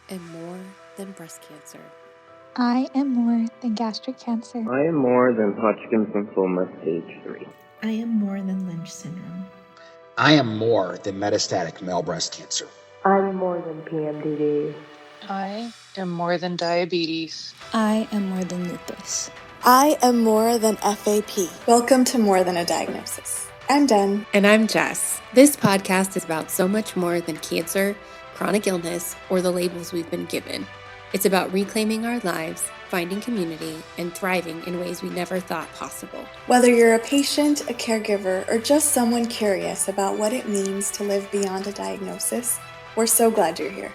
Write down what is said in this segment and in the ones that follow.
am more than breast cancer. I am more than gastric cancer. I am more than Hodgkin's lymphoma stage 3. I am more than Lynch syndrome. I am more than metastatic male breast cancer. I'm more than PMDD. I am more than diabetes. I am more than lupus. I am more than FAP. Welcome to More Than a Diagnosis. I'm Den. And I'm Jess. This podcast is about so much more than cancer, chronic illness, or the labels we've been given. It's about reclaiming our lives, finding community, and thriving in ways we never thought possible. Whether you're a patient, a caregiver, or just someone curious about what it means to live beyond a diagnosis, we're so glad you're here.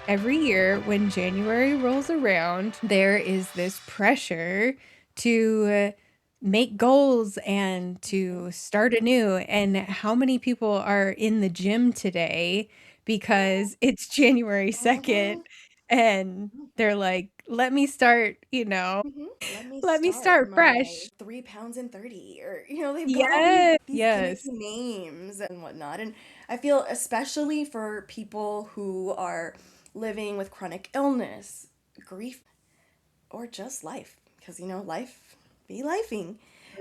Every year when January rolls around, there is this pressure to make goals and to start anew. And how many people are in the gym today because it's January 2nd and they're like, let me start, let me start fresh. 3 pounds and 30, or, they've got Yes, these yes. gimmicky names and whatnot. And I feel especially for people who are living with chronic illness, grief, or just life, because, life be lifing.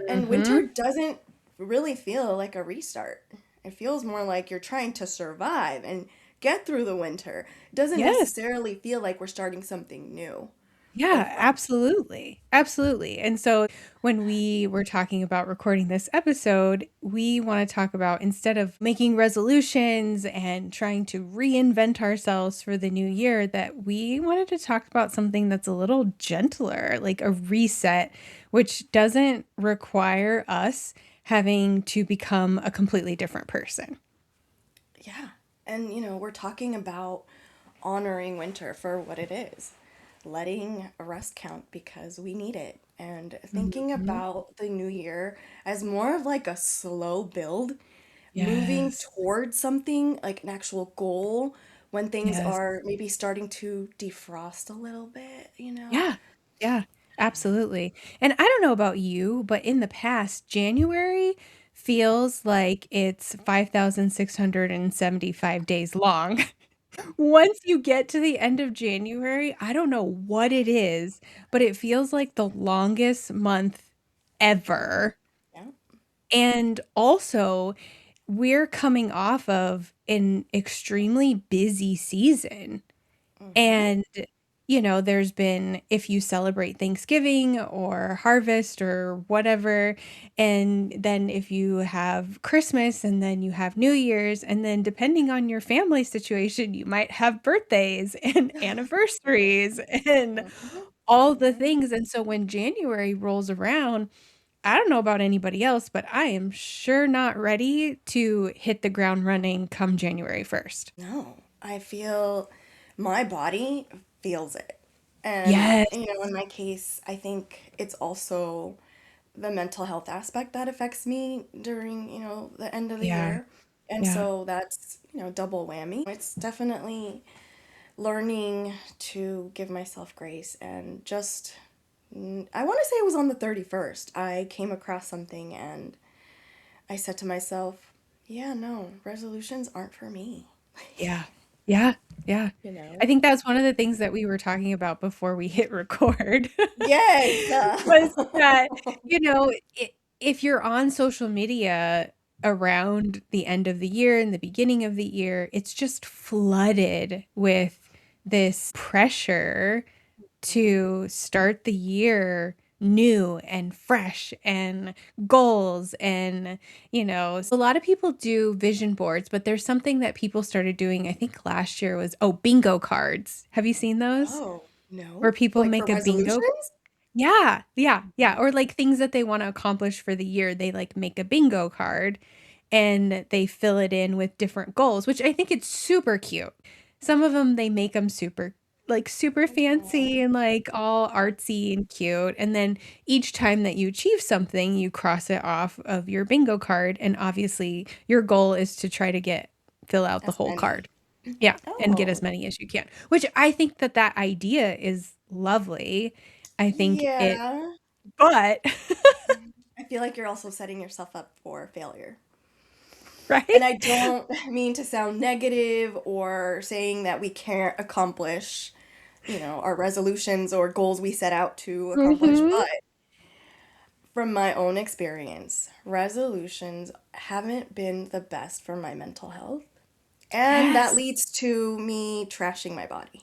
And winter doesn't really feel like a restart. It feels more like you're trying to survive and get through the winter. It doesn't necessarily feel like we're starting something new. Yeah, absolutely. Absolutely. And so when we were talking about recording this episode, we want to talk about, instead of making resolutions and trying to reinvent ourselves for the new year, that we wanted to talk about something that's a little gentler, like a reset, which doesn't require us having to become a completely different person. Yeah. And, we're talking about honoring winter for what it is. Letting a rest count because we need it, and thinking about the new year as more of like a slow build, moving towards something like an actual goal when things are maybe starting to defrost a little bit, Yeah, absolutely. And I don't know about you, but in the past, January feels like it's 5,675 days long. Once you get to the end of January, I don't know what it is, but it feels like the longest month ever. Yeah. And also, we're coming off of an extremely busy season. And, there's been, if you celebrate Thanksgiving or harvest or whatever, and then if you have Christmas and then you have New Year's, and then depending on your family situation, you might have birthdays and anniversaries and all the things. And so when January rolls around, I don't know about anybody else, but I am sure not ready to hit the ground running come January 1st. No, I feel my body feels it. And, in my case, I think it's also the mental health aspect that affects me during, the end of the year. And so that's, double whammy. It's definitely learning to give myself grace and just, I want to say it was on the 31st. I came across something and I said to myself, yeah, no, resolutions aren't for me. Yeah. I think that's one of the things that we were talking about before we hit record. Yes. Was that, if you're on social media around the end of the year and the beginning of the year, it's just flooded with this pressure to start the year new and fresh and goals. And, a lot of people do vision boards, but there's something that people started doing, I think last year, was, bingo cards. Have you seen those? Oh, no. Where people Like make for a bingo. resolutions? Yeah. Or like things that they want to accomplish for the year. They like make a bingo card and they fill it in with different goals, which I think it's super cute. Some of them, they make them super fancy and like all artsy and cute. And then each time that you achieve something, you cross it off of your bingo card. And obviously your goal is to try to fill out the whole card. Yeah. And get as many as you can, which I think that idea is lovely. I think but I feel like you're also setting yourself up for failure. And Right? I don't mean to sound negative or saying that we can't accomplish, our resolutions or goals we set out to accomplish, Mhm. but from my own experience, resolutions haven't been the best for my mental health. And that Yes. leads to me trashing my body.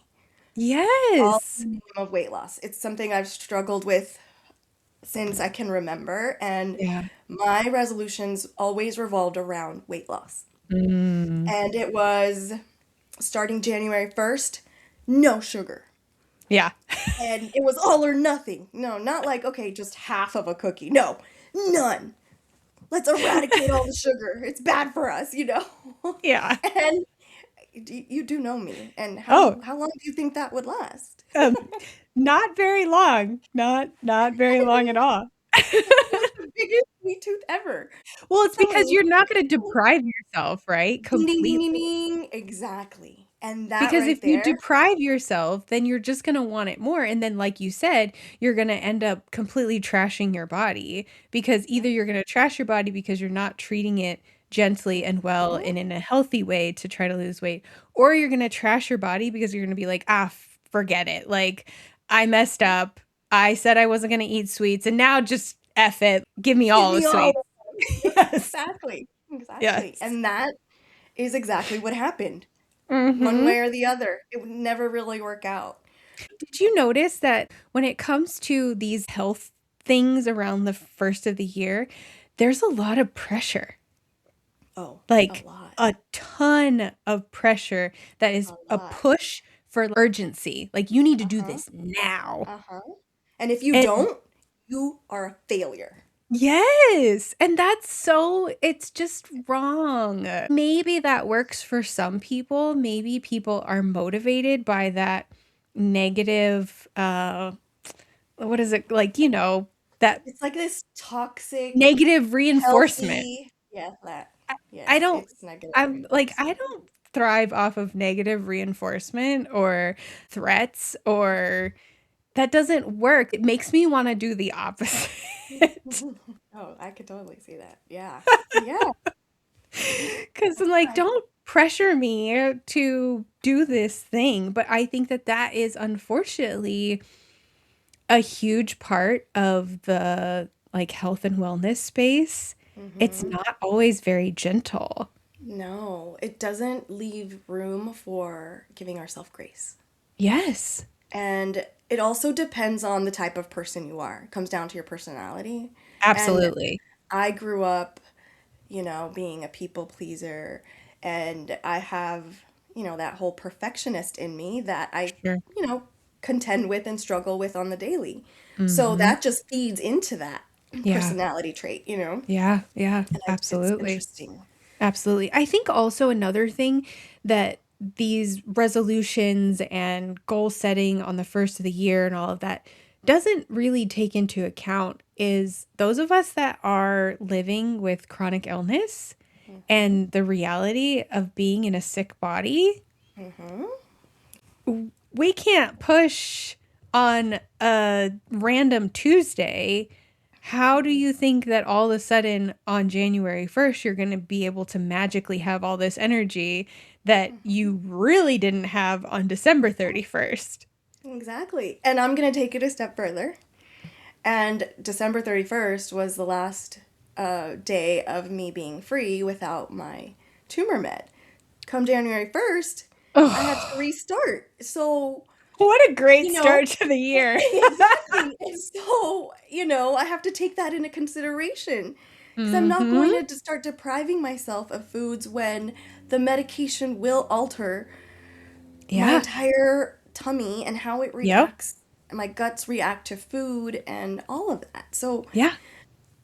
All Yes. in the name of weight loss. It's something I've struggled with since I can remember, and Yeah. my resolutions always revolved around weight loss. Mm. And it was starting January 1st, no sugar. Yeah. And it was all or nothing. No, not like, okay, just half of a cookie. No, none. Let's eradicate all the sugar. It's bad for us. Yeah. And you do know me. And how Oh, how long do you think that would last? um, not very long. Not very long at all. It was the biggest sweet tooth ever. Well, it's Telling because you, you're not gonna deprive yourself, right? ding, ding, ding, Completely. ding, ding. Exactly. And that Because right if you there, deprive yourself, then you're just gonna want it more, and then, like you said, you're gonna end up completely trashing your body, because either you're gonna trash your body because you're not treating it gently and well mhm, and in a healthy way to try to lose weight, or you're gonna trash your body because you're gonna be like, "Ah, forget it. Like, I messed up. I said I wasn't gonna eat sweets, and now just F it. Give me give all the me all of sweets." them. Yep, Yes. exactly. Exactly. Yes. And that is exactly what happened. One Mhm. way or the other. It would never really work out. Did you notice that when it comes to these health things around the first of the year, there's a lot of pressure, Oh, a like lot. a ton of pressure that is A a lot. push for urgency. Like, you need to do Uh-huh. this now. Uh-huh. And if you And don't, you are a failure. yes, and it's just wrong. Maybe that works for some people. Maybe people are motivated by that negative, what is it? Like, that It's like this toxic, negative reinforcement. healthy, yeah, that. I Yes, don't it's negative I'm like, I reinforcement. don't thrive off of negative reinforcement or threats, or that doesn't work. It makes me wanna do the opposite. Oh, I could totally see that. Yeah. Yeah. 'Cause I'm like, I- "Don't pressure me to do this thing," but I think that that is unfortunately a huge part of the, like, health and wellness space. It's Mhm. not always very gentle. No, it doesn't leave room for giving ourselves grace. Yes. And it also depends on the type of person you are. It comes down to your personality. And Absolutely. I grew up, being a people pleaser, and I have, that whole perfectionist in me that I, Sure. you know, contend with and struggle with on the daily. So Mhm. that just feeds into that Yeah. personality trait. Yeah, yeah, And it's absolutely. interesting. Absolutely. I think also another thing that these resolutions and goal setting on the first of the year and all of that doesn't really take into account is those of us that are living with chronic illness Mm-hmm. and the reality of being in a sick body. Mm-hmm. We can't push on a random Tuesday. How do you think that all of a sudden on January 1st, you're going to be able to magically have all this energy that Mm-hmm. you really didn't have on December 31st? Exactly. And I'm going to take it a step further. And December 31st was the last day of me being free without my tumor med. Come January 1st, I had to Oh, restart. So, what a great you know, start to the year. exactly. And so, I have to take that into consideration because I'm not going Mhm. to start depriving myself of foods when the medication will alter my Yeah. entire tummy and how it Yep. reacts. My guts react to food and all of that. So, Yeah.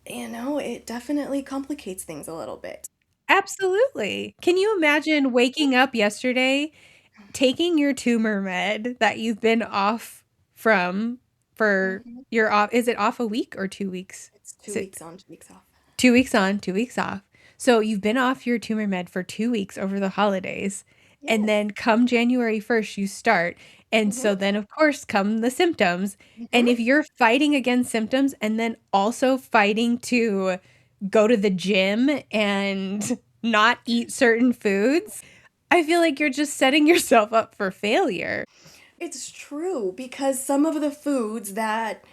it definitely complicates things a little bit. Absolutely. Can you imagine waking up yesterday, taking your tumor med that you've been off from for Hmm. you're off, is it off a week or 2 weeks? It's two Is it weeks on, 2 weeks off. 2 weeks on, 2 weeks off? So you've been off your tumor med for 2 weeks over the holidays, and Yes. then come January 1st, you start, and Hmm. so then, of course, come the symptoms, and Hmm. if you're fighting against symptoms and then also fighting to go to the gym and not eat certain foods, I feel like you're just setting yourself up for failure. It's true, because some of the foods that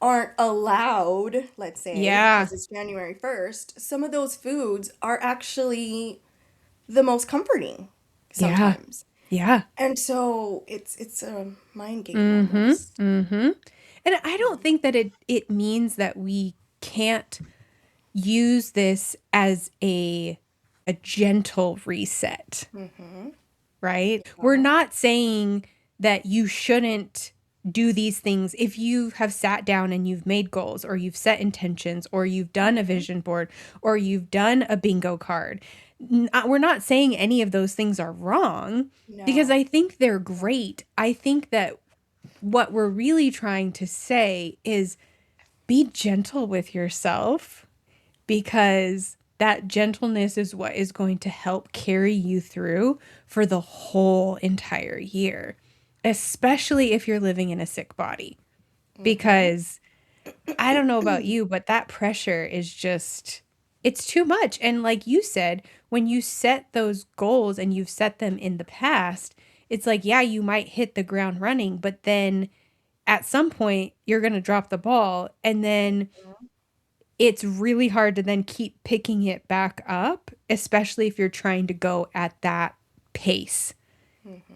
aren't allowed, let's say, Yeah. because it's January 1st, some of those foods are actually the most comforting sometimes. Yeah. And so it's a mind game almost. And I don't think that it means that we can't use this as a gentle reset. Right? We're not saying that you shouldn't do these things if you have sat down and you've made goals, or you've set intentions, or you've done a vision board, or you've done a bingo card. We're not saying any of those things are wrong, because No. I think they're great. I think that what we're really trying to say is be gentle with yourself, because that gentleness is what is going to help carry you through for the whole entire year, especially if you're living in a sick body. Because I don't know about you, but that pressure is just, it's too much. And like you said, when you set those goals and you've set them in the past, it's like, yeah, you might hit the ground running, but then at some point you're going to drop the ball, and then it's really hard to then keep picking it back up, especially if you're trying to go at that pace.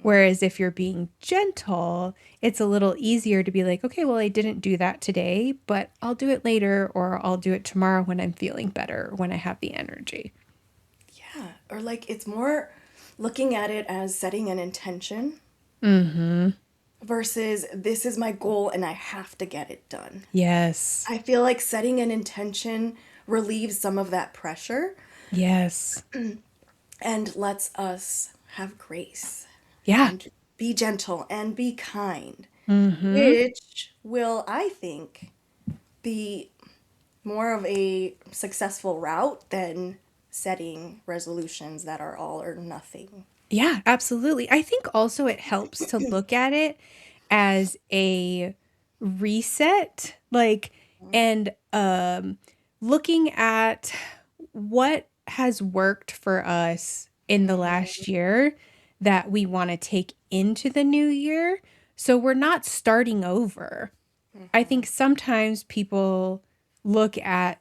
Whereas if you're being gentle, it's a little easier to be like, okay, well, I didn't do that today, but I'll do it later, or I'll do it tomorrow when I'm feeling better, when I have the energy. Yeah. Or like it's more looking at it as setting an intention versus this is my goal and I have to get it done. Yes. I feel like setting an intention relieves some of that pressure Yes. and lets us have grace Yeah. and be gentle and be kind, which will, I think, be more of a successful route than setting resolutions that are all or nothing. Yeah, absolutely. I think also it helps to look at it as a reset, like, and looking at what has worked for us in the last year that we want to take into the new year. So we're not starting over. I think sometimes people look at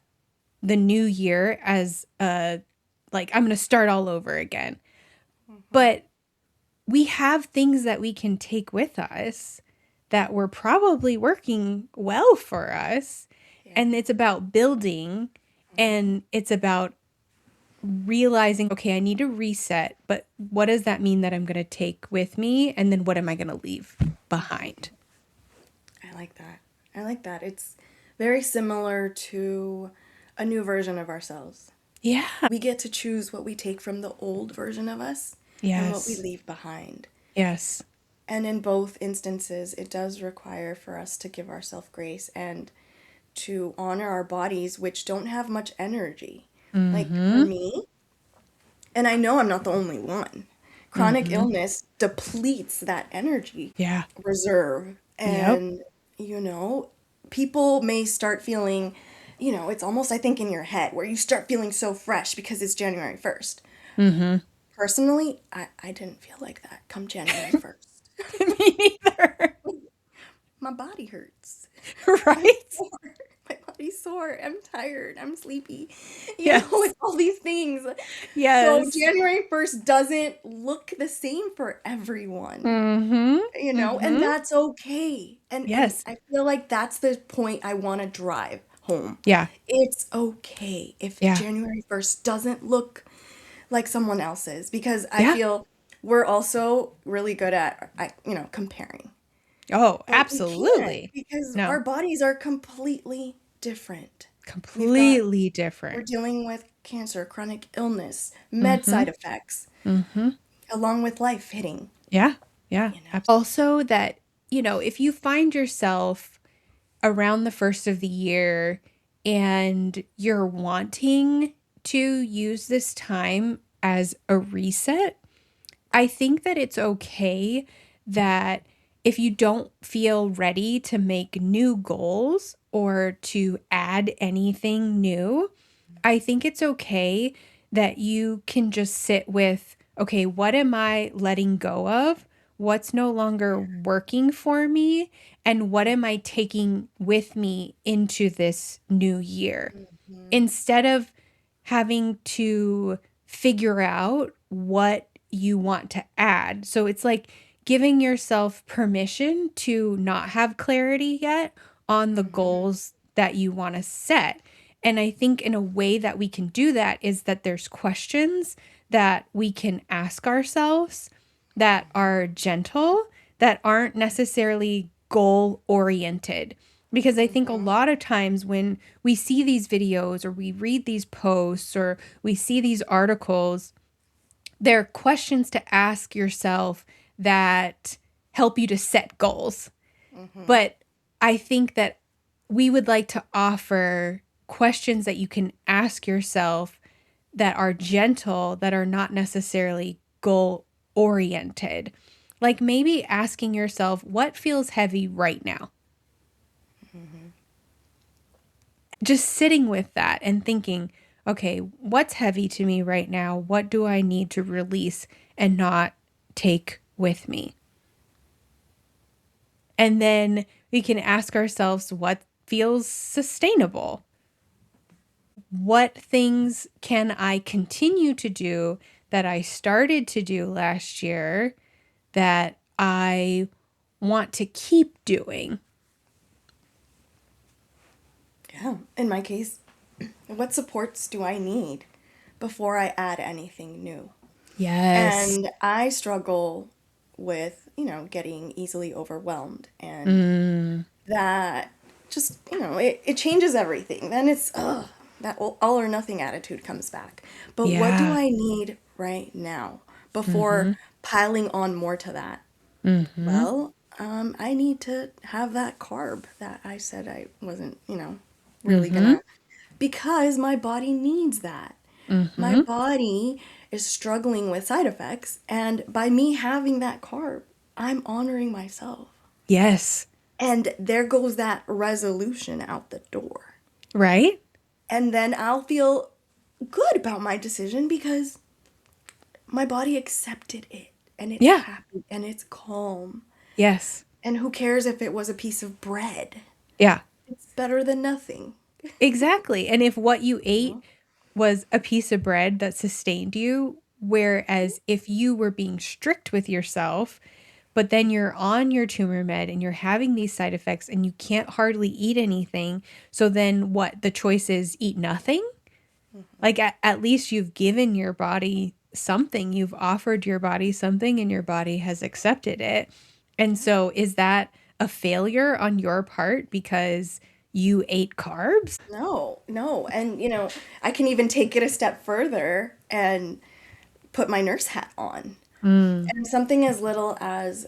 the new year as like, I'm going to start all over again. But we have things that we can take with us that were probably working well for us. And it's about building, and it's about realizing, okay, I need to reset, but what does that mean that I'm going to take with me? And then what am I going to leave behind? I like that. I like that. It's very similar to a new version of ourselves. Yeah. We get to choose what we take from the old version of us and what we Yes. leave behind. Yes. And in both instances, it does require for us to give ourselves grace and to honor our bodies, which don't have much energy. Like for me, and I know I'm not the only one, chronic illness depletes that energy Yeah. reserve. Yep. And, you know, people may start feeling, it's almost, I think, in your head where you start feeling so fresh because it's January 1st. Personally, I didn't feel like that come January 1st. Me neither. My body hurts. Right? My body's sore. I'm tired. I'm sleepy. Yes. It's all these things. Yes. So January 1st doesn't look the same for everyone. And that's okay. And Yes. I feel like that's the point I want to drive home. Yeah. It's okay if Yeah. January 1st doesn't look like someone else's, because I Yeah. feel we're also really good at, comparing. Oh, But we absolutely. can't, because No. our bodies are completely different. Completely We're different. dealing with cancer, chronic illness, med side effects, along with life hitting. Yeah. Yeah. Also that, if you find yourself around the first of the year and you're wanting to use this time as a reset, I think that it's okay that if you don't feel ready to make new goals or to add anything new, I think it's okay that you can just sit with, okay, what am I letting go of? What's no longer working for me? And what am I taking with me into this new year? Instead of having to figure out what you want to add. So it's like giving yourself permission to not have clarity yet on the goals that you want to set. And I think in a way that we can do that is that there's questions that we can ask ourselves that are gentle, that aren't necessarily goal oriented. Because I think a lot of times when we see these videos or we read these posts or we see these articles, they're questions to ask yourself that help you to set goals. But I think that we would like to offer questions that you can ask yourself that are gentle, that are not necessarily goal oriented. Like maybe asking yourself, what feels heavy right now? Just sitting with that and thinking, okay, what's heavy to me right now? What do I need to release and not take with me? And then we can ask ourselves what feels sustainable. What things can I continue to do that I started to do last year that I want to keep doing? Yeah. In my case, what supports do I need before I add anything new? Yes. And I struggle with, getting easily overwhelmed. And that just, it changes everything. Then it's, that all or nothing attitude comes back. But what do Yeah. I need right now before piling on more to that? Mm-hmm. Well, I need to have that carb that I said I wasn't, really gonna, because my body needs that. My body is struggling with side effects, and by me having that carb, I'm honoring myself. Yes. And there goes that resolution out the door. Right? And then I'll feel good about my decision because my body accepted it and it's Yeah. happy and it's calm. Yes. And who cares if it was a piece of bread? Yeah. It's better than nothing. Exactly. And if what you ate was a piece of bread that sustained you, whereas if you were being strict with yourself, but then you're on your tumor med and you're having these side effects and you can't hardly eat anything. So then what? The choice is eat nothing? Like at least you've given your body something, you've offered your body something and your body has accepted it. And so is that a failure on your part because you ate carbs? No, no. And, I can even take it a step further and put my nurse hat on. And something as little as,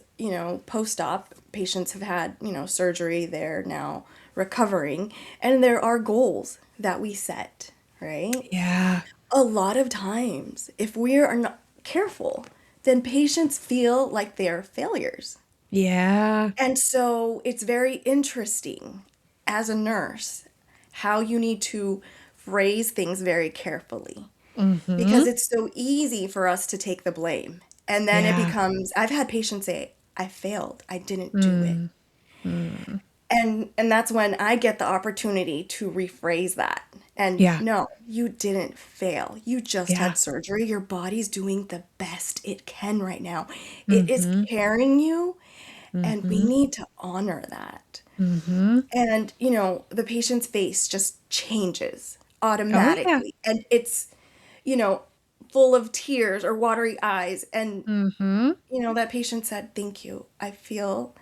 post-op, patients have had, surgery, they're now recovering, and there are goals that we set, right? Yeah. A lot of times, if we are not careful, then patients feel like they're failures. Yeah. And so it's very interesting as a nurse how you need to phrase things very carefully because it's so easy for us to take the blame. And then it Yeah. becomes, I've had patients say, I failed, I didn't do it. And that's when I get the opportunity to rephrase that. And Yeah. no, you didn't fail. You just Yeah. had surgery. Your body's doing the best it can right now. It is carrying you, and we need to honor that. And, the patient's face just changes Oh yeah. automatically. And it's, you know, full of tears or watery eyes. And, that patient said, thank you. I feel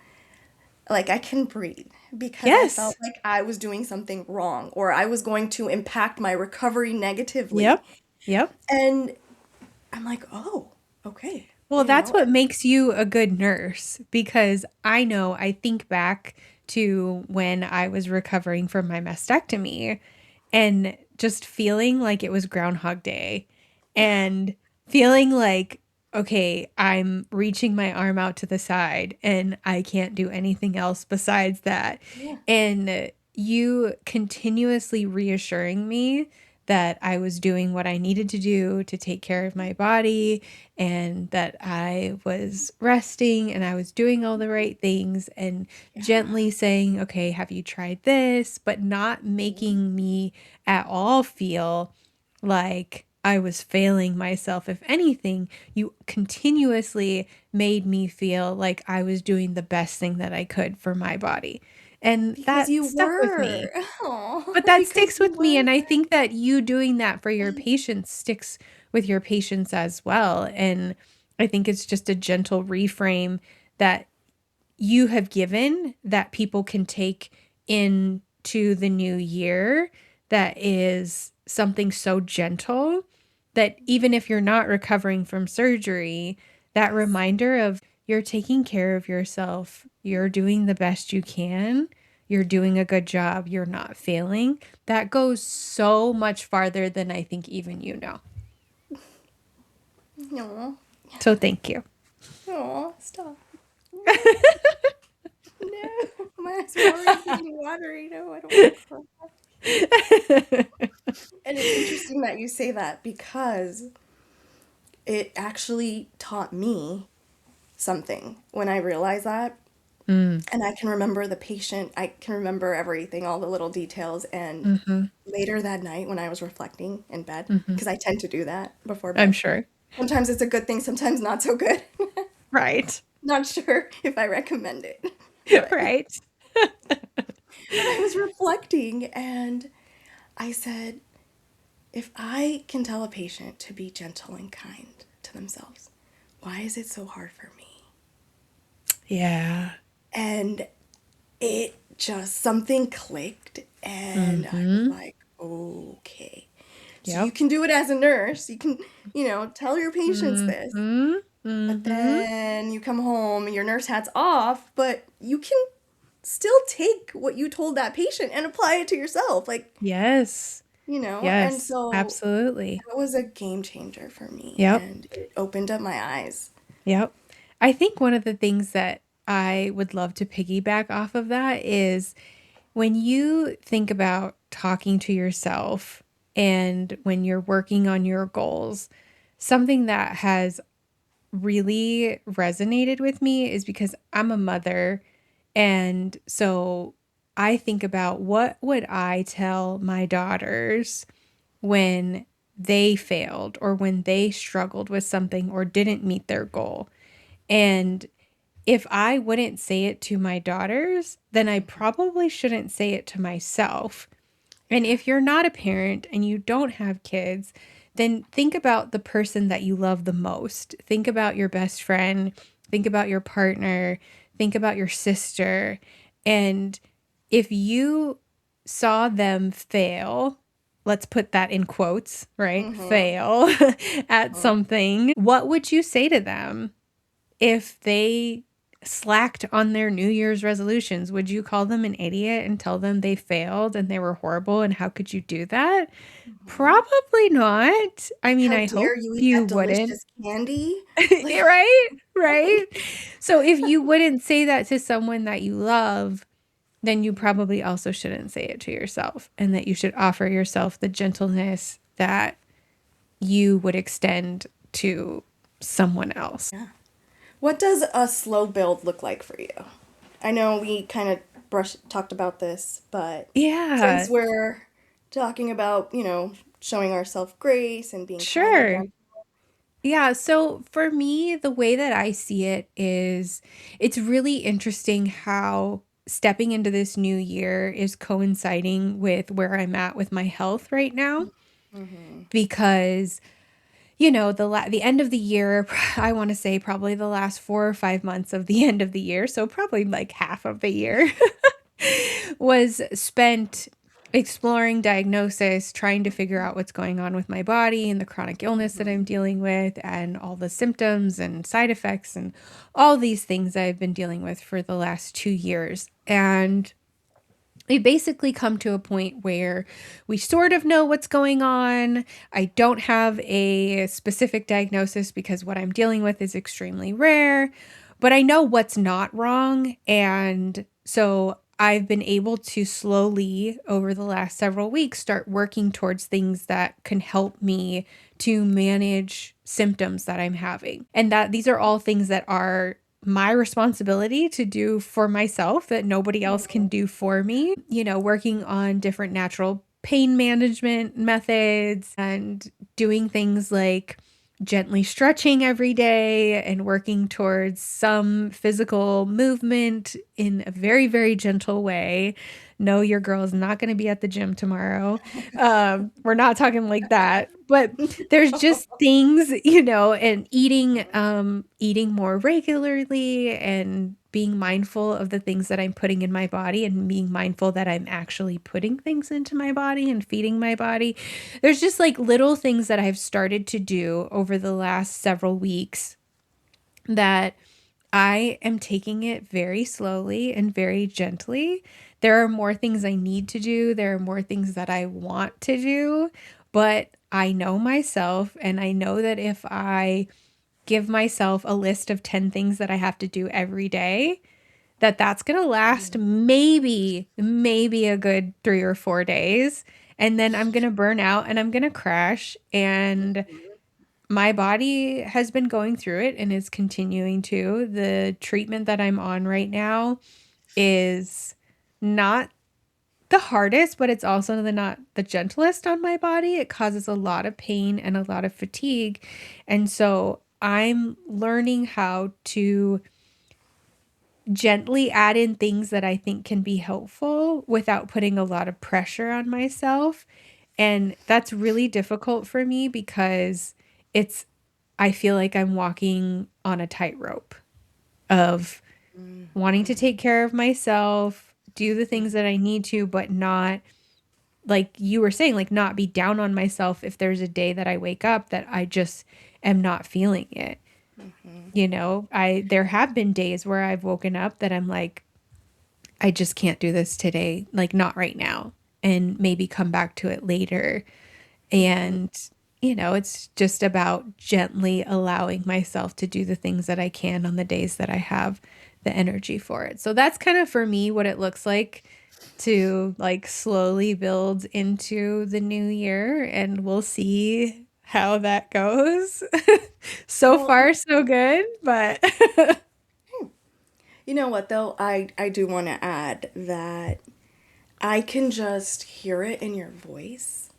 like I can breathe because I Yes. felt like I was doing something wrong or I was going to impact my recovery negatively. Yep. Yep. And I'm like, oh, okay. Well, that's what makes you a good nurse because I think back to when I was recovering from my mastectomy and just feeling like it was Groundhog Day and feeling like, okay, I'm reaching my arm out to the side and I can't do anything else besides that. Yeah. And you continuously reassuring me that I was doing what I needed to do to take care of my body, and that I was resting and I was doing all the right things, and gently saying, okay, have you tried this? But not making me at all feel like I was failing myself. If anything, you continuously made me feel like I was doing the best thing that I could for my body. And Because that you stuck with me. were. Oh, But that because sticks you with me, were. and I think that you doing that for your patients sticks with your patients as well, and I think it's just a gentle reframe that you have given that people can take into the new year, that is something so gentle that even if you're not recovering from surgery, that reminder of you're taking care of yourself, you're doing the best you can, you're doing a good job, you're not failing, that goes so much farther than I think even you know. No. So thank you. Oh, stop. No. My eyes are already getting watery. No, I don't want to cry. And it's interesting that you say that because it actually taught me something when I realized that. And I can remember the patient, I can remember everything, all the little details. And later that night when I was reflecting in bed, because I tend to do that before I'm bed, sure. sometimes it's a good thing, sometimes not so good. Right. Not sure if I recommend it. But, Right. but I was reflecting and I said, if I can tell a patient to be gentle and kind to themselves, why is it so hard for me? Yeah. And it just, something clicked and I was like, okay. So you Yep. can do it as a nurse. You can, tell your patients this. But then you come home and your nurse hat's off, but you can still take what you told that patient and apply it to yourself. Like, Yes. and Yes. so Absolutely. that was a game changer for me Yep. and it opened up my eyes. Yep. I think one of the things that I would love to piggyback off of that is when you think about talking to yourself and when you're working on your goals, something that has really resonated with me is because I'm a mother. And so I think about what would I tell my daughters when they failed or when they struggled with something or didn't meet their goal. And if I wouldn't say it to my daughters, then I probably shouldn't say it to myself. And if you're not a parent and you don't have kids, then think about the person that you love the most. Think about your best friend, think about your partner, think about your sister. And if you saw them fail, let's put that in quotes, right? Fail at something, what would you say to them if they slacked on their New Year's resolutions? Would you call them an idiot and tell them they failed and they were horrible and how could you do that? Probably not. I mean, How I hope dare you eat you that wouldn't. delicious candy? Like, Right? Right? So if you wouldn't say that to someone that you love, then you probably also shouldn't say it to yourself, and that you should offer yourself the gentleness that you would extend to someone else. yeah. What does a slow build look like for you? I know we kind of talked about this, but Yeah, since we're talking about, showing ourselves grace and being kind and sure. gentle. Yeah, so for me, the way that I see it is it's really interesting how stepping into this new year is coinciding with where I'm at with my health right now. Because the end of the year, I want to say probably the last 4 or 5 months of the end of the year, so probably like half of the year was spent exploring diagnosis, trying to figure out what's going on with my body and the chronic illness that I'm dealing with and all the symptoms and side effects and all these things I've been dealing with for the last 2 years. And we basically come to a point where we sort of know what's going on. I don't have a specific diagnosis because what I'm dealing with is extremely rare, but I know what's not wrong. And so I've been able to slowly, over the last several weeks, start working towards things that can help me to manage symptoms that I'm having. And that these are all things that are my responsibility to do for myself that nobody else can do for me. Working on different natural pain management methods and doing things like gently stretching every day and working towards some physical movement in a very, very gentle way. No, your girl is not going to be at the gym tomorrow. We're not talking like that, but there's just things, and eating more regularly and being mindful of the things that I'm putting in my body and being mindful that I'm actually putting things into my body and feeding my body. There's just like little things that I've started to do over the last several weeks that I am taking it very slowly and very gently. There are more things I need to do. There are more things that I want to do, but I know myself, and I know that if I give myself a list of 10 things that I have to do every day, that's going to last maybe a good 3 or 4 days. And then I'm going to burn out and I'm going to crash. And my body has been going through it and is continuing to. The treatment that I'm on right now is not the hardest, but it's also not the gentlest on my body. It causes a lot of pain and a lot of fatigue. And so I'm learning how to gently add in things that I think can be helpful without putting a lot of pressure on myself. And that's really difficult for me because I feel like I'm walking on a tightrope of wanting to take care of myself, do the things that I need to, but not, like you were saying, like not be down on myself if there's a day that I wake up that I just am not feeling it. There have been days where I've woken up that I'm like, I just can't do this today, like not right now, and maybe come back to it later. And, it's just about gently allowing myself to do the things that I can on the days that I have the energy for it. So that's kind of for me what it looks like to like slowly build into the new year, and we'll see how that goes. So far, so good, but You know what, though? I do want to add that I can just hear it in your voice,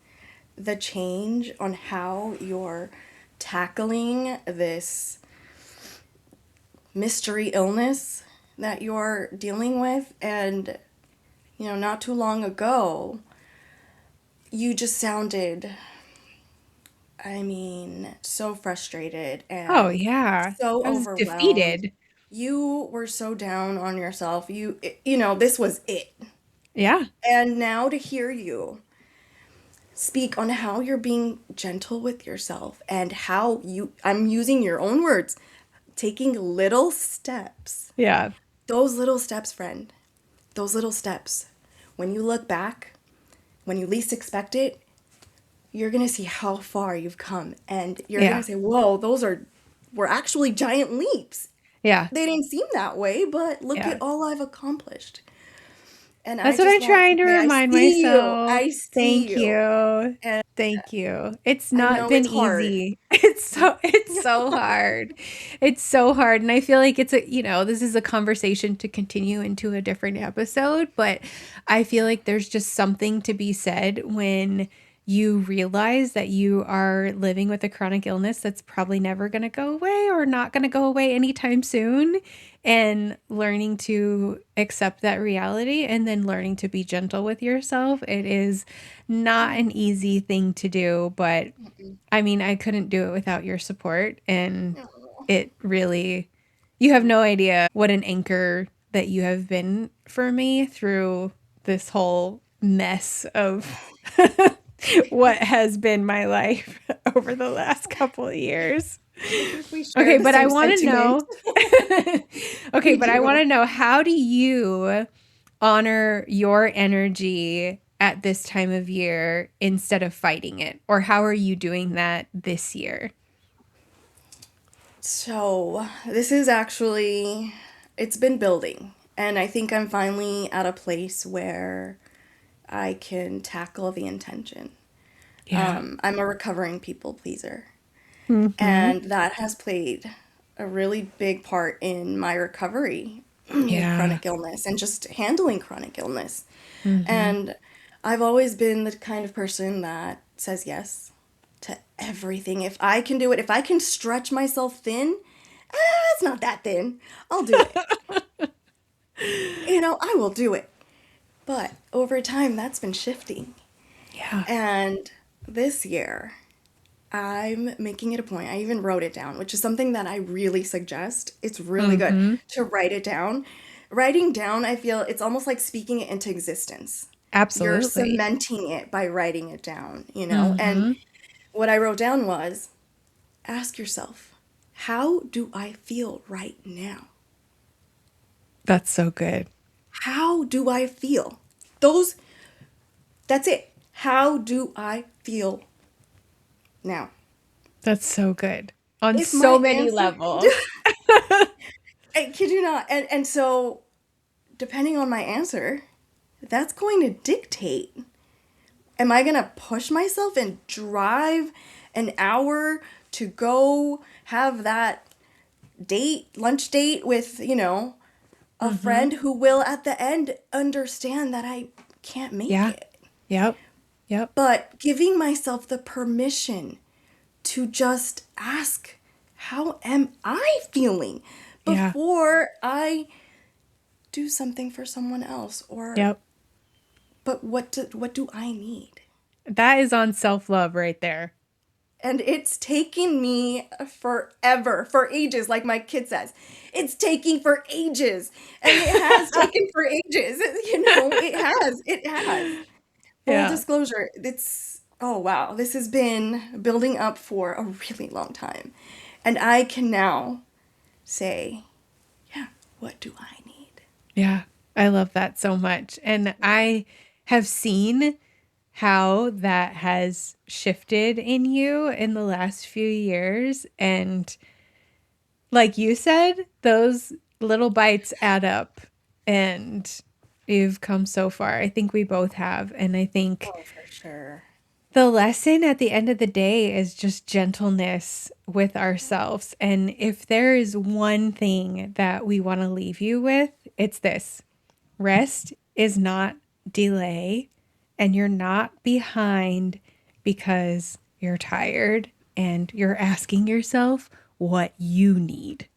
the change on how you're tackling this mystery illness that you're dealing with. And, not too long ago, you just sounded, so frustrated oh and yeah, so I was overwhelmed. defeated. You were so down on yourself. This was it. Yeah, And now to hear you speak on how you're being gentle with yourself and how I'm using your own words, taking little steps. yeah, Those little steps, friend, those little steps, when you look back, when you least expect it, you're going to see how far you've come. And you're going yeah, to say, whoa, were actually giant leaps. yeah, They didn't seem that way, but look yeah. at all I've accomplished. And I That's what just I'm want to trying to say, I remind see you. myself. I see Thank you. you. And Thank you. It's I not know been it's hard. easy. It's so hard. It's so hard. And I feel like this is a conversation to continue into a different episode, but I feel like there's just something to be said when you realize that you are living with a chronic illness that's probably never going to go away or not going to go away anytime soon, and learning to accept that reality and then learning to be gentle with yourself. It is not an easy thing to do, but I couldn't do it without your support. And it really, you have no idea what an anchor that you have been for me through this whole mess of what has been my life over the last couple of years. I think we share Okay, the but I same want to sentiment. know. Okay, We but I want do. to know, how do you honor your energy at this time of year instead of fighting it? Or how are you doing that this year? So, this is actually, it's been building. And I think I'm finally at a place where I can tackle the intention. Yeah. I'm a recovering people pleaser. Mm-hmm. And that has played a really big part in my recovery with Yeah. chronic illness and just handling chronic illness. Mm-hmm. And I've always been the kind of person that says yes to everything. If I can do it, if I can stretch myself thin, it's not that thin. I'll do it. I will do it. But over time, that's been shifting. Yeah. And this year, I'm making it a point. I even wrote it down, which is something that I really suggest. It's really good to write it down. Writing down, I feel it's almost like speaking it into existence. You're Absolutely. cementing it by writing it down, And what I wrote down was, ask yourself, how do I feel right now? That's so good. How do I feel? That's it. How do I feel now? That's so good. On If so my many answer- levels. I kid you not. And so, depending on my answer, that's going to dictate. Am I going to push myself and drive an hour to go have that lunch date with, a friend who will at the end understand that I can't make it? Yep. But giving myself the permission to just ask, how am I feeling before I do something for someone else? But what do I need? That is on self-love right there. And it's taking me forever, for ages, like my kid says. It's taking for ages. And it has taken for ages. It has. Full disclosure, oh wow, this has been building up for a really long time. And I can now say, what do I need? Yeah, I love that so much. And I have seen how that has shifted in you in the last few years. And like you said, those little bites add up and you've come so far. I think we both have. And I think for sure. The lesson at the end of the day is just gentleness with ourselves. And if there is one thing that we want to leave you with, it's this: rest is not delay, and you're not behind because you're tired and you're asking yourself what you need.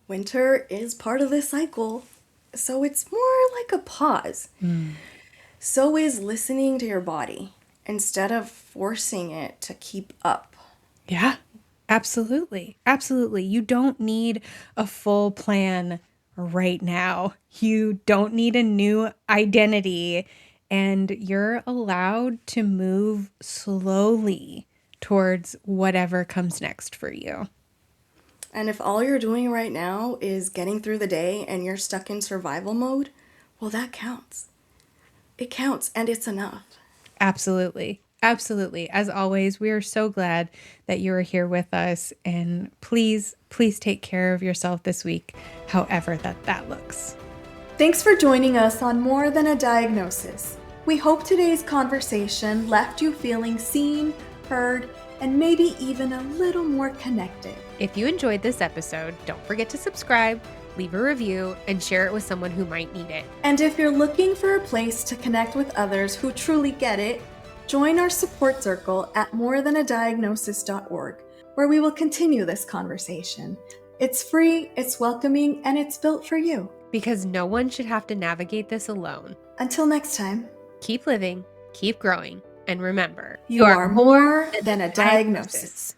Winter is part of this cycle, so it's more like a pause. So is listening to your body instead of forcing it to keep up. Yeah, absolutely. Absolutely. You don't need a full plan right now. You don't need a new identity, and you're allowed to move slowly towards whatever comes next for you. And if all you're doing right now is getting through the day and you're stuck in survival mode, well, that counts. It counts, and it's enough. Absolutely. Absolutely. As always, we are so glad that you are here with us. And please take care of yourself this week, however that looks. Thanks for joining us on More Than a Diagnosis. We hope today's conversation left you feeling seen, heard, and maybe even a little more connected. If you enjoyed this episode, don't forget to subscribe, leave a review, and share it with someone who might need it. And if you're looking for a place to connect with others who truly get it, join our support circle at morethanadiagnosis.org, where we will continue this conversation. It's free, it's welcoming, and it's built for you. Because no one should have to navigate this alone. Until next time, keep living, keep growing, and remember, you are more than a diagnosis.